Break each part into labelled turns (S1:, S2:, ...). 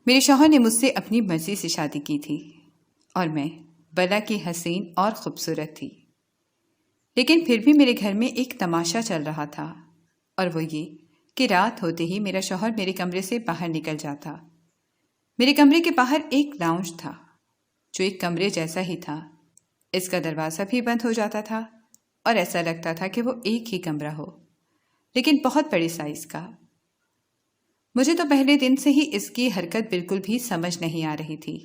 S1: میرے شوہر نے مجھ سے اپنی مرضی سے شادی کی تھی اور میں بلا کی حسین اور خوبصورت تھی، لیکن پھر بھی میرے گھر میں ایک تماشا چل رہا تھا، اور وہ یہ کہ رات ہوتے ہی میرا شوہر میرے کمرے سے باہر نکل جاتا۔ میرے کمرے کے باہر ایک لاؤنج تھا جو ایک کمرے جیسا ہی تھا۔ اس کا دروازہ بھی بند ہو جاتا تھا اور ایسا لگتا تھا کہ وہ ایک ہی کمرہ ہو، لیکن بہت بڑے سائز کا۔ مجھے تو پہلے دن سے ہی اس کی حرکت بالکل بھی سمجھ نہیں آ رہی تھی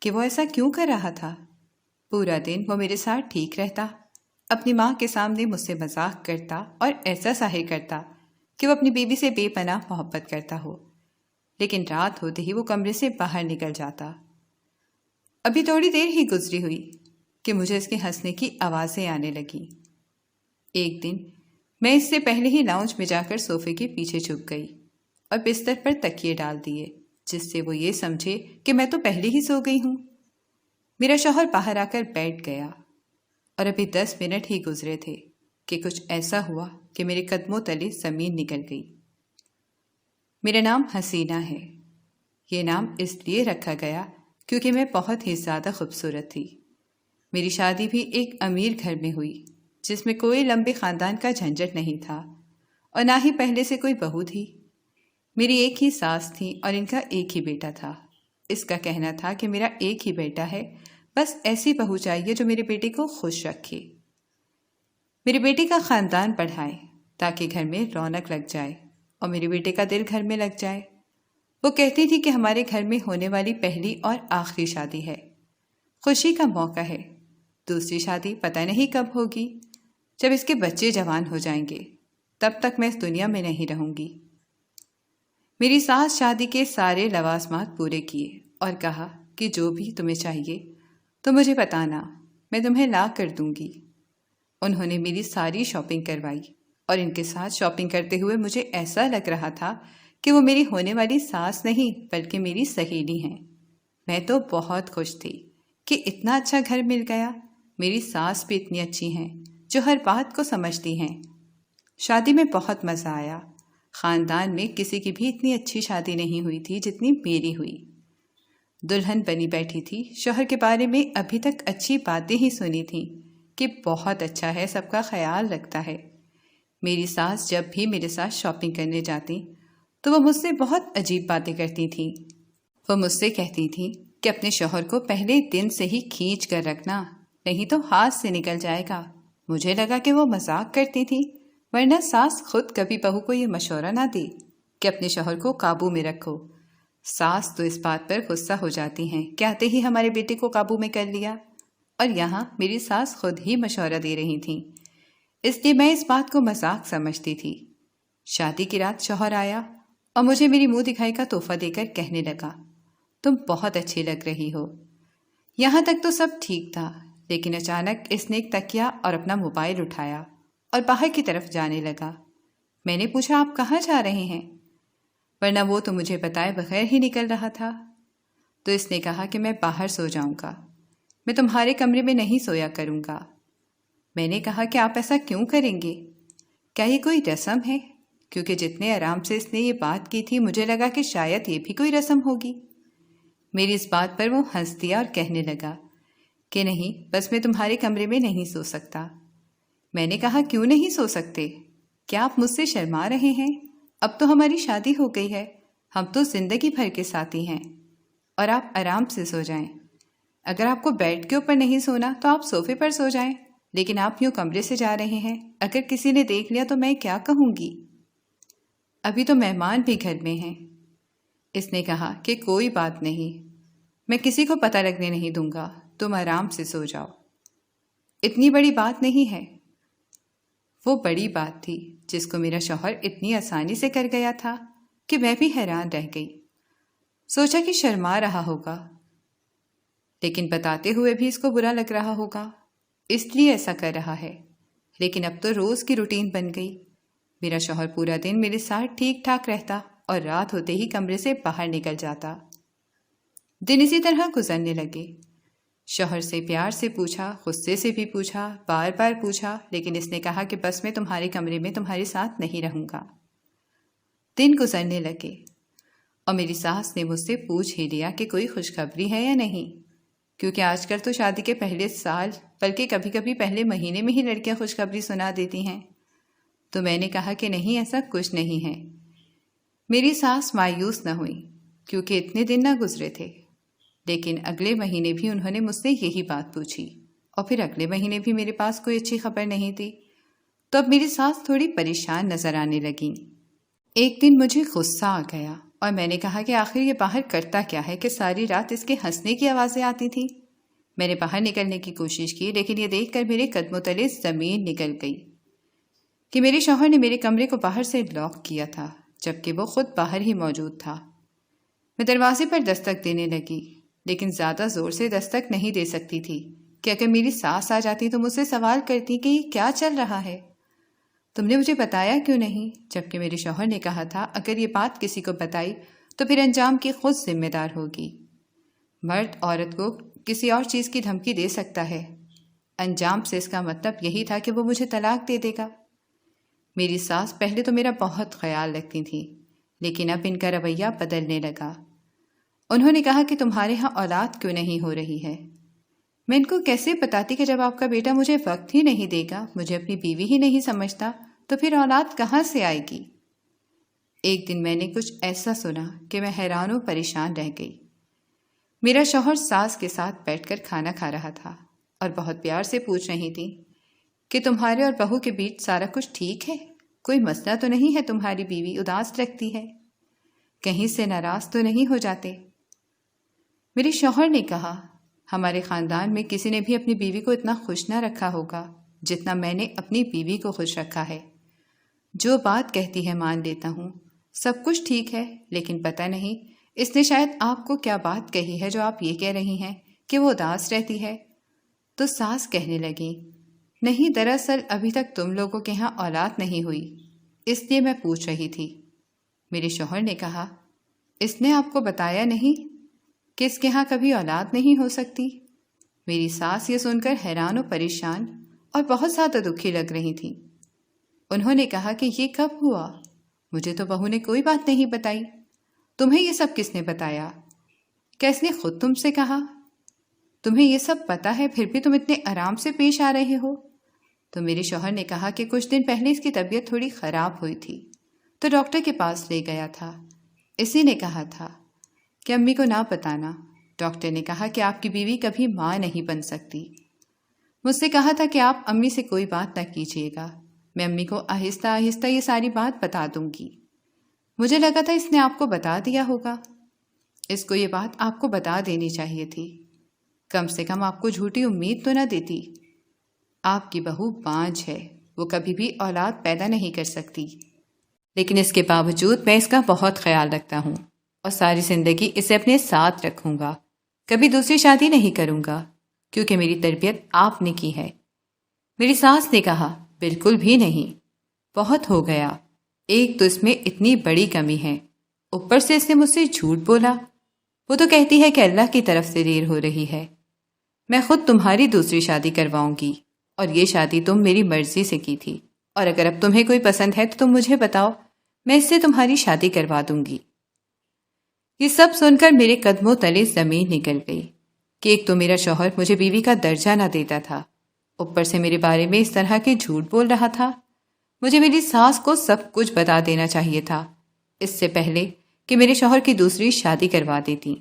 S1: کہ وہ ایسا کیوں کر رہا تھا۔ پورا دن وہ میرے ساتھ ٹھیک رہتا، اپنی ماں کے سامنے مجھ سے مذاق کرتا اور ایسا ظاہر کرتا کہ وہ اپنی بیوی سے بے پناہ محبت کرتا ہو، لیکن رات ہوتے ہی وہ کمرے سے باہر نکل جاتا۔ ابھی تھوڑی دیر ہی گزری ہوئی کہ مجھے اس کے ہنسنے کی آوازیں آنے لگیں۔ ایک دن میں اس سے پہلے ہی لاؤنج میں جا کر صوفے کے پیچھے چھپ گئی اور بستر پر تکیے ڈال دیے، جس سے وہ یہ سمجھے کہ میں تو پہلے ہی سو گئی ہوں۔ میرا شوہر باہر آ کر بیٹھ گیا اور ابھی 10 منٹ ہی گزرے تھے کہ کچھ ایسا ہوا کہ میرے قدموں تلے زمین نکل گئی۔ میرا نام حسینہ ہے۔ یہ نام اس لیے رکھا گیا کیونکہ میں بہت ہی زیادہ خوبصورت تھی۔ میری شادی بھی ایک امیر گھر میں ہوئی جس میں کوئی لمبے خاندان کا جھنجٹ نہیں تھا اور نہ ہی پہلے سے کوئی بہو تھی۔ میری ایک ہی ساس تھی اور ان کا ایک ہی بیٹا تھا۔ اس کا کہنا تھا کہ میرا ایک ہی بیٹا ہے، بس ایسی بہو چاہیے جو میرے بیٹے کو خوش رکھے، میرے بیٹے کا خاندان بڑھائے تاکہ گھر میں رونق لگ جائے اور میرے بیٹے کا دل گھر میں لگ جائے۔ وہ کہتی تھی کہ ہمارے گھر میں ہونے والی پہلی اور آخری شادی ہے، خوشی کا موقع ہے، دوسری شادی پتہ نہیں کب ہوگی، جب اس کے بچے جوان ہو جائیں گے، تب تک میں اس دنیا میں نہیں رہوں گی۔ میری ساس شادی کے سارے لوازمات پورے کیے اور کہا کہ جو بھی تمہیں چاہیے تو مجھے بتانا، میں تمہیں لا کر دوں گی۔ انہوں نے میری ساری شاپنگ کروائی اور ان کے ساتھ شاپنگ کرتے ہوئے مجھے ایسا لگ رہا تھا کہ وہ میری ہونے والی ساس نہیں بلکہ میری سہیلی ہیں۔ میں تو بہت خوش تھی کہ اتنا اچھا گھر مل گیا، میری ساس بھی اتنی اچھی ہیں جو ہر بات کو سمجھتی ہیں۔ شادی میں بہت مزہ آیا۔ خاندان میں کسی کی بھی اتنی اچھی شادی نہیں ہوئی تھی جتنی میری ہوئی۔ دلہن بنی بیٹھی تھی، شوہر کے بارے میں ابھی تک اچھی باتیں ہی سنی تھیں کہ بہت اچھا ہے، سب کا خیال رکھتا ہے۔ میری ساس جب بھی میرے ساتھ شاپنگ کرنے جاتی تو وہ مجھ سے بہت عجیب باتیں کرتی تھیں۔ وہ مجھ سے کہتی تھیں کہ اپنے شوہر کو پہلے دن سے ہی کھینچ کر رکھنا، نہیں تو ہاتھ سے نکل جائے گا۔ مجھے لگا کہ وہ مذاق کرتی تھی، ورنہ ساس خود کبھی بہو کو یہ مشورہ نہ دی کہ اپنے شوہر کو قابو میں رکھو۔ ساس تو اس بات پر غصہ ہو جاتی ہیں کہ آتے ہی ہمارے بیٹے کو قابو میں کر لیا، اور یہاں میری ساس خود ہی مشورہ دے رہی تھیں، اس لیے میں اس بات کو مذاق سمجھتی تھی۔ شادی کی رات شوہر آیا اور مجھے میری منہ دکھائی کا تحفہ دے کر کہنے لگا، تم بہت اچھی لگ رہی ہو۔ یہاں تک تو سب ٹھیک تھا، لیکن اچانک اس نے ایک تکیا اور اپنا موبائل اٹھایا اور باہر کی طرف جانے لگا۔ میں نے پوچھا، آپ کہاں جا رہے ہیں؟ ورنہ وہ تو مجھے بتائے بغیر ہی نکل رہا تھا۔ تو اس نے کہا کہ میں باہر سو جاؤں گا، میں تمہارے کمرے میں نہیں سویا کروں گا۔ میں نے کہا کہ آپ ایسا کیوں کریں گے؟ کیا یہ کوئی رسم ہے؟ کیونکہ جتنے آرام سے اس نے یہ بات کی تھی مجھے لگا کہ شاید یہ بھی کوئی رسم ہوگی۔ میری اس بات پر وہ ہنس دیا اور کہنے لگا کہ نہیں، بس میں تمہارے کمرے میں نہیں سو سکتا۔ میں نے کہا، کیوں نہیں سو سکتے؟ کیا آپ مجھ سے شرما رہے ہیں؟ اب تو ہماری شادی ہو گئی ہے، ہم تو زندگی بھر کے ساتھی ہیں، اور آپ آرام سے سو جائیں۔ اگر آپ کو بیڈ کے اوپر نہیں سونا تو آپ صوفے پر سو جائیں، لیکن آپ یوں کمرے سے جا رہے ہیں، اگر کسی نے دیکھ لیا تو میں کیا کہوں گی؟ ابھی تو مہمان بھی گھر میں ہیں۔ اس نے کہا کہ کوئی بات نہیں، میں کسی کو پتہ لگنے نہیں دوں گا، تم آرام سے سو جاؤ، اتنی بڑی بات نہیں ہے۔ وہ بڑی بات تھی جس کو میرا شوہر اتنی آسانی سے کر گیا تھا کہ میں بھی حیران رہ گئی۔ سوچا کہ شرما رہا ہوگا، لیکن بتاتے ہوئے بھی اس کو برا لگ رہا ہوگا، اس لیے ایسا کر رہا ہے۔ لیکن اب تو روز کی روٹین بن گئی۔ میرا شوہر پورا دن میرے ساتھ ٹھیک ٹھاک رہتا اور رات ہوتے ہی کمرے سے باہر نکل جاتا۔ دن اسی طرح گزرنے لگے۔ شوہر سے پیار سے پوچھا، غصے سے بھی پوچھا، بار بار پوچھا، لیکن اس نے کہا کہ بس میں تمہارے کمرے میں تمہارے ساتھ نہیں رہوں گا۔ دن گزرنے لگے اور میری ساس نے مجھ سے پوچھ ہی لیا کہ کوئی خوشخبری ہے یا نہیں، کیونکہ آج کل تو شادی کے پہلے سال بلکہ کبھی کبھی پہلے مہینے میں ہی لڑکیاں خوشخبری سنا دیتی ہیں۔ تو میں نے کہا کہ نہیں، ایسا کچھ نہیں ہے۔ میری ساس مایوس نہ ہوئی کیونکہ اتنے دن نہ گزرے تھے، لیکن اگلے مہینے بھی انہوں نے مجھ سے یہی بات پوچھی، اور پھر اگلے مہینے بھی میرے پاس کوئی اچھی خبر نہیں تھی۔ تو اب میری ساس تھوڑی پریشان نظر آنے لگیں۔ ایک دن مجھے غصہ آ گیا اور میں نے کہا کہ آخر یہ باہر کرتا کیا ہے کہ ساری رات اس کے ہنسنے کی آوازیں آتی تھیں۔ میں نے باہر نکلنے کی کوشش کی، لیکن یہ دیکھ کر میرے قدموں تلے زمین نکل گئی کہ میرے شوہر نے میرے کمرے کو باہر سے لاک کیا تھا، جبکہ وہ خود باہر ہی موجود تھا۔ میں دروازے پر دستک دینے لگی، لیکن زیادہ زور سے دستک نہیں دے سکتی تھی کہ اگر میری ساس آ جاتی تو مجھ سے سوال کرتی کہ یہ کیا چل رہا ہے، تم نے مجھے بتایا کیوں نہیں؟ جبکہ میرے شوہر نے کہا تھا اگر یہ بات کسی کو بتائی تو پھر انجام کی خود ذمہ دار ہوگی۔ مرد عورت کو کسی اور چیز کی دھمکی دے سکتا ہے، انجام سے اس کا مطلب یہی تھا کہ وہ مجھے طلاق دے دے گا۔ میری ساس پہلے تو میرا بہت خیال رکھتی تھی، لیکن اب ان کا رویہ بدلنے لگا۔ انہوں نے کہا کہ تمہارے ہاں اولاد کیوں نہیں ہو رہی ہے؟ میں ان کو کیسے بتاتی کہ جب آپ کا بیٹا مجھے وقت ہی نہیں دے گا، مجھے اپنی بیوی ہی نہیں سمجھتا، تو پھر اولاد کہاں سے آئے گی؟ ایک دن میں نے کچھ ایسا سنا کہ میں حیران و پریشان رہ گئی۔ میرا شوہر ساس کے ساتھ بیٹھ کر کھانا کھا رہا تھا اور بہت پیار سے پوچھ رہی تھی کہ تمہارے اور بہو کے بیچ سارا کچھ ٹھیک ہے؟ کوئی مسئلہ تو نہیں ہے؟ تمہاری بیوی اداس لگتی ہے، کہیں سے ناراض تو نہیں ہو جاتے؟ میرے شوہر نے کہا ہمارے خاندان میں کسی نے بھی اپنی بیوی کو اتنا خوش نہ رکھا ہوگا جتنا میں نے اپنی بیوی کو خوش رکھا ہے۔ جو بات کہتی ہے مان لیتا ہوں، سب کچھ ٹھیک ہے، لیکن پتہ نہیں اس نے شاید آپ کو کیا بات کہی ہے جو آپ یہ کہہ رہی ہیں کہ وہ اداس رہتی ہے۔ تو ساس کہنے لگی نہیں، دراصل ابھی تک تم لوگوں کے ہاں اولاد نہیں ہوئی، اس لیے میں پوچھ رہی تھی۔ میرے شوہر نے کہا اس نے آپ کو بتایا نہیں کہ اس کے ہاں کبھی اولاد نہیں ہو سکتی؟ میری ساس یہ سن کر حیران و پریشان اور بہت زیادہ دکھی لگ رہی تھی۔ انہوں نے کہا کہ یہ کب ہوا؟ مجھے تو بہو نے کوئی بات نہیں بتائی۔ تمہیں یہ سب کس نے بتایا؟ کیا اس نے خود تم سے کہا؟ تمہیں یہ سب پتا ہے پھر بھی تم اتنے آرام سے پیش آ رہے ہو؟ تو میرے شوہر نے کہا کہ کچھ دن پہلے اس کی طبیعت تھوڑی خراب ہوئی تھی تو ڈاکٹر کے پاس لے گیا تھا۔ اسی نے کہا تھا کہ امی کو نہ بتانا۔ ڈاکٹر نے کہا کہ آپ کی بیوی کبھی ماں نہیں بن سکتی۔ مجھ سے کہا تھا کہ آپ امی سے کوئی بات نہ کیجیے گا، میں امی کو آہستہ آہستہ یہ ساری بات بتا دوں گی۔ مجھے لگا تھا اس نے آپ کو بتا دیا ہوگا، اس کو یہ بات آپ کو بتا دینی چاہیے تھی، کم سے کم آپ کو جھوٹی امید تو نہ دیتی۔ آپ کی بہو بانجھ ہے، وہ کبھی بھی اولاد پیدا نہیں کر سکتی، لیکن اس کے باوجود میں اس کا بہت خیال رکھتا ہوں اور ساری زندگی اسے اپنے ساتھ رکھوں گا، کبھی دوسری شادی نہیں کروں گا کیونکہ میری تربیت آپ نے کی ہے۔ میری ساس نے کہا بالکل بھی نہیں، بہت ہو گیا، ایک تو اس میں اتنی بڑی کمی ہے، اوپر سے اس نے مجھ سے جھوٹ بولا۔ وہ تو کہتی ہے کہ اللہ کی طرف سے دیر ہو رہی ہے، میں خود تمہاری دوسری شادی کرواؤں گی، اور یہ شادی تم میری مرضی سے کی تھی، اور اگر اب تمہیں کوئی پسند ہے تو تم مجھے بتاؤ، میں اس سے تمہاری شادی کروا دوں گی۔ یہ سب سن کر میرے قدموں تلے زمین نکل گئی کہ ایک تو میرا شوہر مجھے بیوی کا درجہ نہ دیتا تھا، اوپر سے میرے بارے میں اس طرح کے جھوٹ بول رہا تھا۔ مجھے میری ساس کو سب کچھ بتا دینا چاہیے تھا اس سے پہلے کہ میرے شوہر کی دوسری شادی کروا دیتی۔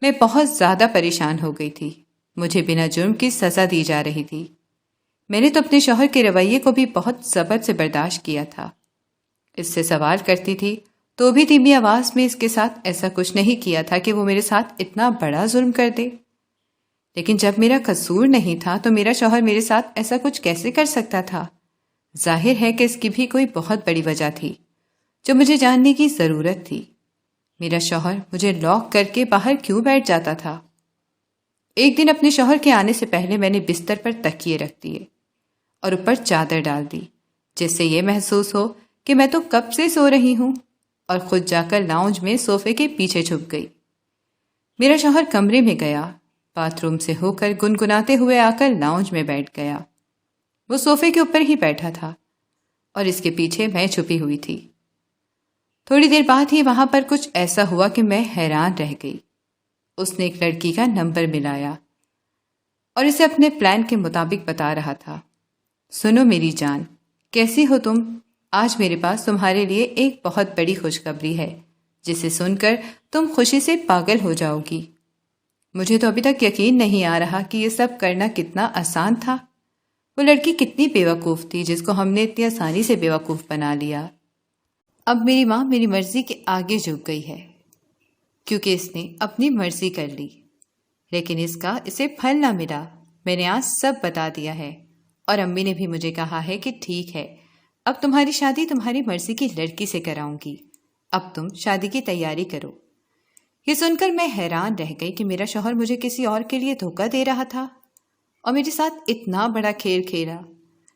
S1: میں بہت زیادہ پریشان ہو گئی تھی، مجھے بنا جرم کی سزا دی جا رہی تھی۔ میں نے تو اپنے شوہر کے رویے کو بھی بہت صبر سے برداشت کیا تھا، اس سے سوال کرتی تھی تو بھی دھیمی آواز میں اس کے ساتھ ایسا کچھ نہیں کیا تھا کہ وہ میرے ساتھ اتنا بڑا ظلم کر دے، لیکن جب میرا قصور نہیں تھا تو میرا شوہر میرے ساتھ ایسا کچھ کیسے کر سکتا تھا؟ ظاہر ہے کہ اس کی بھی کوئی بہت بڑی وجہ تھی جو مجھے جاننے کی ضرورت تھی۔ میرا شوہر مجھے لاک کر کے باہر کیوں بیٹھ جاتا تھا؟ ایک دن اپنے شوہر کے آنے سے پہلے میں نے بستر پر تکیے رکھ دیے اور اوپر چادر ڈال دی، جس سے یہ محسوس ہو کہ میں تو کب سے سو رہی ہوں، اور خود جا کر لاؤنج میں صوفے کے پیچھے چھپ گئی۔ میرا شوہر کمرے میں گیا، باتھ روم سے ہو کر گنگناتے ہوئے آ کر لاؤنج میں بیٹھ گیا۔ وہ صوفے کے اوپر ہی بیٹھا تھا اور اس کے پیچھے میں چھپی ہوئی تھی۔ تھوڑی دیر بعد ہی وہاں پر کچھ ایسا ہوا کہ میں حیران رہ گئی۔ اس نے ایک لڑکی کا نمبر ملایا اور اسے اپنے پلان کے مطابق بتا رہا تھا۔ سنو میری جان، کیسی ہو تم؟ آج میرے پاس تمہارے لیے ایک بہت بڑی خوشخبری ہے جسے سن کر تم خوشی سے پاگل ہو جاؤ گی۔ مجھے تو ابھی تک یقین نہیں آ رہا کہ یہ سب کرنا کتنا آسان تھا۔ وہ لڑکی کتنی بیوقوف تھی جس کو ہم نے اتنی آسانی سے بیوقوف بنا لیا۔ اب میری ماں میری مرضی کے آگے جھک گئی ہے کیونکہ اس نے اپنی مرضی کر لی، لیکن اس کا اسے پھل نہ ملا۔ میں نے آج سب بتا دیا ہے اور امی نے بھی مجھے کہا ہے کہ ٹھیک ہے، اب تمہاری شادی تمہاری مرضی کی لڑکی سے کراؤں گی، اب تم شادی کی تیاری کرو۔ یہ سن کر میں حیران رہ گئی کہ میرا شوہر مجھے کسی اور کے لیے دھوکہ دے رہا تھا اور میرے ساتھ اتنا بڑا کھیل کھیلا۔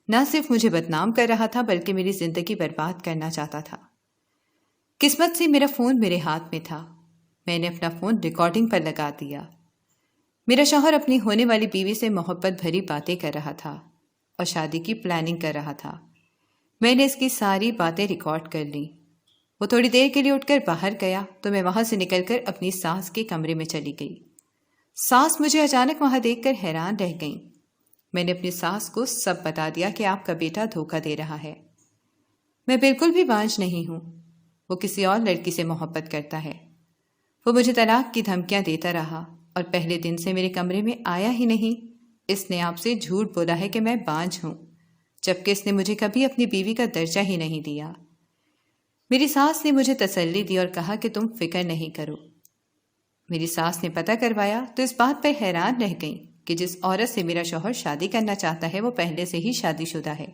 S1: نہ صرف مجھے بدنام کر رہا تھا بلکہ میری زندگی برباد کرنا چاہتا تھا۔ قسمت سے میرا فون میرے ہاتھ میں تھا۔ میں نے اپنا فون ریکارڈنگ پر لگا دیا۔ میرا شوہر اپنی ہونے والی بیوی سے محبت بھری باتیں کر رہا تھا اور شادی کی پلاننگ کر رہا تھا۔ میں نے اس کی ساری باتیں ریکارڈ کر لیں۔ وہ تھوڑی دیر کے لیے اٹھ کر باہر گیا تو میں وہاں سے نکل کر اپنی ساس کے کمرے میں چلی گئی۔ ساس مجھے اچانک وہاں دیکھ کر حیران رہ گئیں۔ میں نے اپنی ساس کو سب بتا دیا کہ آپ کا بیٹا دھوکہ دے رہا ہے۔ میں بالکل بھی بانجھ نہیں ہوں، وہ کسی اور لڑکی سے محبت کرتا ہے۔ وہ مجھے طلاق کی دھمکیاں دیتا رہا اور پہلے دن سے میرے کمرے میں آیا ہی نہیں۔ اس نے آپ سے جھوٹ بولا ہے کہ میں بانجھ ہوں، جبکہ اس نے مجھے کبھی اپنی بیوی کا درجہ ہی نہیں دیا۔ میری ساس نے مجھے تسلی دی اور کہا کہ تم فکر نہیں کرو۔ میری ساس نے پتہ کروایا تو اس بات پر حیران رہ گئی کہ جس عورت سے میرا شوہر شادی کرنا چاہتا ہے وہ پہلے سے ہی شادی شدہ ہے۔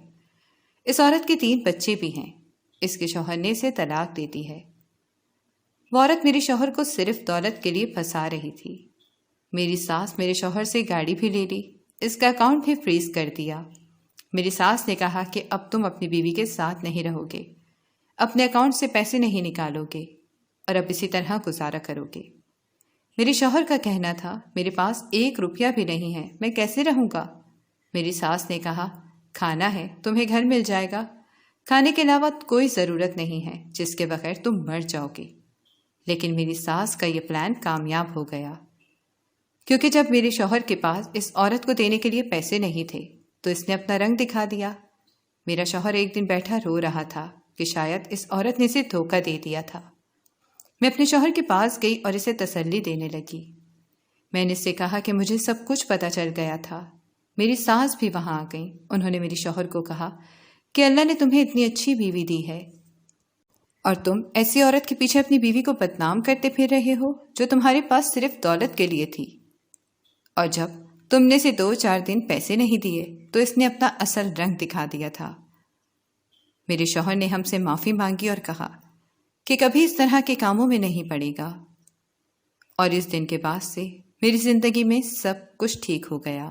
S1: اس عورت کے 3 بچے بھی ہیں۔ اس کے شوہر نے اسے طلاق دے دی ہے۔ وہ عورت میرے شوہر کو صرف دولت کے لیے پھنسا رہی تھی۔ میری ساس میرے شوہر سے گاڑی بھی لے لی، اس کا اکاؤنٹ بھی فریز کر دیا۔ میری ساس نے کہا کہ اب تم اپنی بیوی کے ساتھ نہیں رہو گے، اپنے اکاؤنٹ سے پیسے نہیں نکالو گے اور اب اسی طرح گزارا کرو گے۔ میرے شوہر کا کہنا تھا میرے پاس 1 روپیہ بھی نہیں ہے، میں کیسے رہوں گا؟ میری ساس نے کہا کھانا ہے تمہیں گھر مل جائے گا، کھانے کے علاوہ کوئی ضرورت نہیں ہے جس کے بغیر تم مر جاؤ گے۔ لیکن میری ساس کا یہ پلان کامیاب ہو گیا، کیونکہ جب میرے شوہر کے پاس اس عورت کو دینے کے لیے پیسے نہیں تھے تو اس نے اپنا رنگ دکھا دیا۔ میرا شوہر ایک دن بیٹھا رو رہا تھا کہ شاید اس عورت نے اسے دھوکہ دے دیا تھا۔ میں اپنے شوہر کے پاس گئی اور اسے تسلی دینے لگی۔ میں نے اس سے کہا کہ مجھے سب کچھ پتہ چل گیا تھا۔ میری ساس بھی وہاں آ گئیں۔ انہوں نے میری شوہر کو کہا کہ اللہ نے تمہیں اتنی اچھی بیوی دی ہے اور تم ایسی عورت کے پیچھے اپنی بیوی کو بدنام کرتے پھر رہے ہو جو تمہارے پاس صرف دولت کے لیے تھی، اور جب تم نے اسے 2-4 دن پیسے نہیں دیے تو اس نے اپنا اصل رنگ دکھا دیا تھا۔ میرے شوہر نے ہم سے معافی مانگی اور کہا کہ کبھی اس طرح کے کاموں میں نہیں پڑے گا، اور اس دن کے بعد سے میری زندگی میں سب کچھ ٹھیک ہو گیا۔